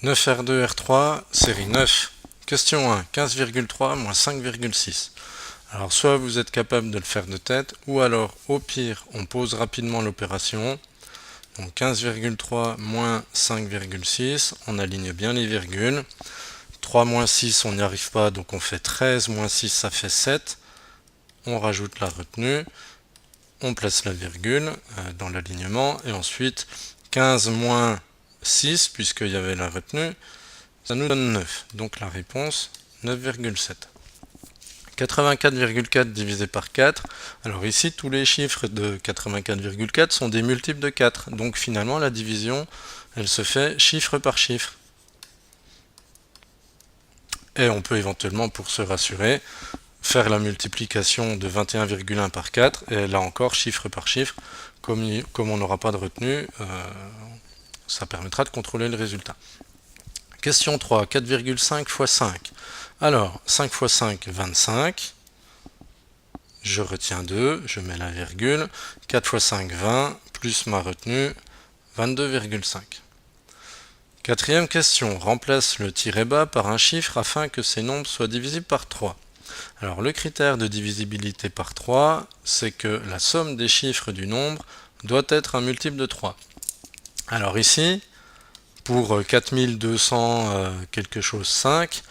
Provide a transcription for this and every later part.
9R2R3, série 9. Question 1, 15,3 moins 5,6. Alors soit vous êtes capable de le faire de tête, ou alors au pire on pose rapidement l'opération. Donc 15,3 moins 5,6, on aligne bien les virgules. 3 moins 6 on n'y arrive pas, donc on fait 13 moins 6 ça fait 7. On rajoute la retenue, on place la virgule dans l'alignement, et ensuite 15 moins 6, puisqu'il y avait la retenue, ça nous donne 9. Donc la réponse, 9,7. 84,4 divisé par 4. Alors ici, tous les chiffres de 84,4 sont des multiples de 4. Donc finalement, la division, elle se fait chiffre par chiffre. Et on peut éventuellement, pour se rassurer, faire la multiplication de 21,1 par 4. Et là encore, chiffre par chiffre. Comme on n'aura pas de retenue, ça permettra de contrôler le résultat. Question 3, 4,5 fois 5. Alors, 5 fois 5, 25. Je retiens 2, je mets la virgule. 4 fois 5, 20, plus ma retenue, 22,5. Quatrième question, remplace le tiret bas par un chiffre afin que ces nombres soient divisibles par 3. Alors, le critère de divisibilité par 3, c'est que la somme des chiffres du nombre doit être un multiple de 3. Alors ici, pour 4200 quelque chose 5,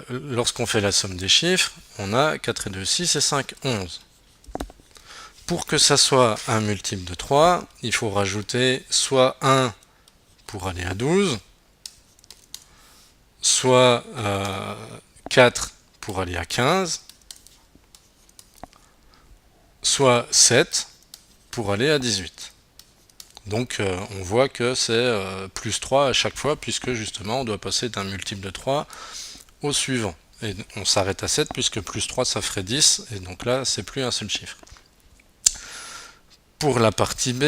lorsqu'on fait la somme des chiffres, on a 4 et 2, 6 et 5, 11. Pour que ça soit un multiple de 3, il faut rajouter soit 1 pour aller à 12, soit 4 pour aller à 15, soit 7 pour aller à 18. Donc on voit que c'est plus 3 à chaque fois, puisque justement on doit passer d'un multiple de 3 au suivant. Et on s'arrête à 7, puisque plus 3 ça ferait 10, et donc là c'est plus un seul chiffre. Pour la partie B,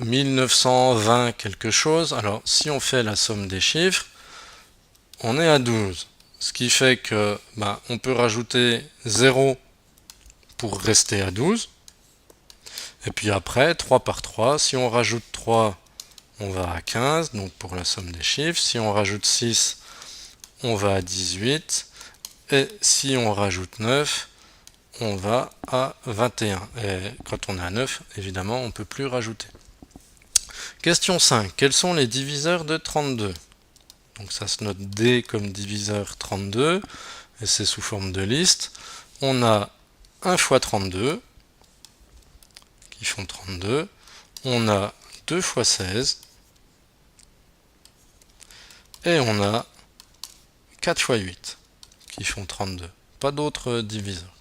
1920 quelque chose, alors si on fait la somme des chiffres, on est à 12. Ce qui fait que on peut rajouter 0 pour rester à 12. Et puis après, 3 par 3, si on rajoute 3, on va à 15, donc pour la somme des chiffres. Si on rajoute 6, on va à 18. Et si on rajoute 9, on va à 21. Et quand on est à 9, évidemment, on ne peut plus rajouter. Question 5. Quels sont les diviseurs de 32? Donc ça se note D comme diviseur 32, et c'est sous forme de liste. On a 1 fois 32, qui font 32. On a 2 fois 16. Et on a 4 fois 8, qui font 32. Pas d'autres diviseurs.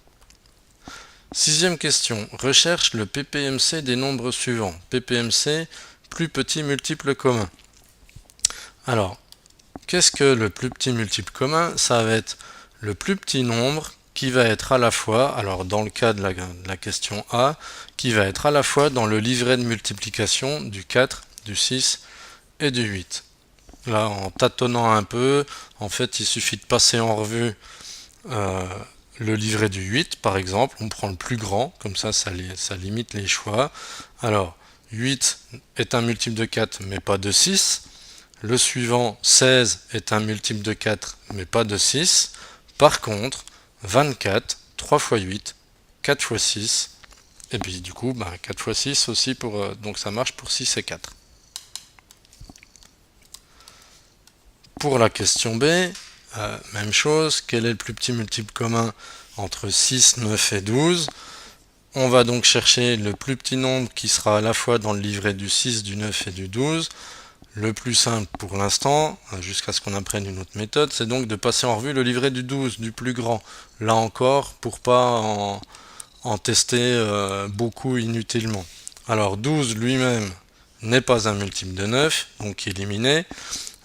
Sixième question. Recherche le PPMC des nombres suivants. PPMC, plus petit multiple commun. Alors, qu'est-ce que le plus petit multiple commun? Ça va être le plus petit nombre qui va être à la fois, alors dans le cas de la question A, qui va être à la fois dans le livret de multiplication du 4, du 6 et du 8. Là, en tâtonnant un peu, en fait, il suffit de passer en revue le livret du 8, par exemple. On prend le plus grand, comme ça limite les choix. Alors, 8 est un multiple de 4, mais pas de 6. Le suivant, 16, est un multiple de 4, mais pas de 6. Par contre, 24, 3 fois 8, 4 fois 6, et puis du coup, 4 fois 6 aussi, donc ça marche pour 6 et 4. Pour la question B, même chose, quel est le plus petit multiple commun entre 6, 9 et 12? On va donc chercher le plus petit nombre qui sera à la fois dans le livret du 6, du 9 et du 12. Le plus simple pour l'instant, jusqu'à ce qu'on apprenne une autre méthode, c'est donc de passer en revue le livret du 12, du plus grand. Là encore, pour pas en tester beaucoup inutilement. Alors 12 lui-même n'est pas un multiple de 9, donc éliminé.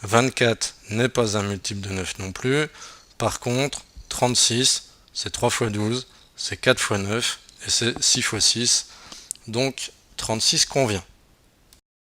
24 n'est pas un multiple de 9 non plus. Par contre, 36, c'est 3 fois 12, c'est 4 fois 9, et c'est 6 fois 6. Donc 36 convient.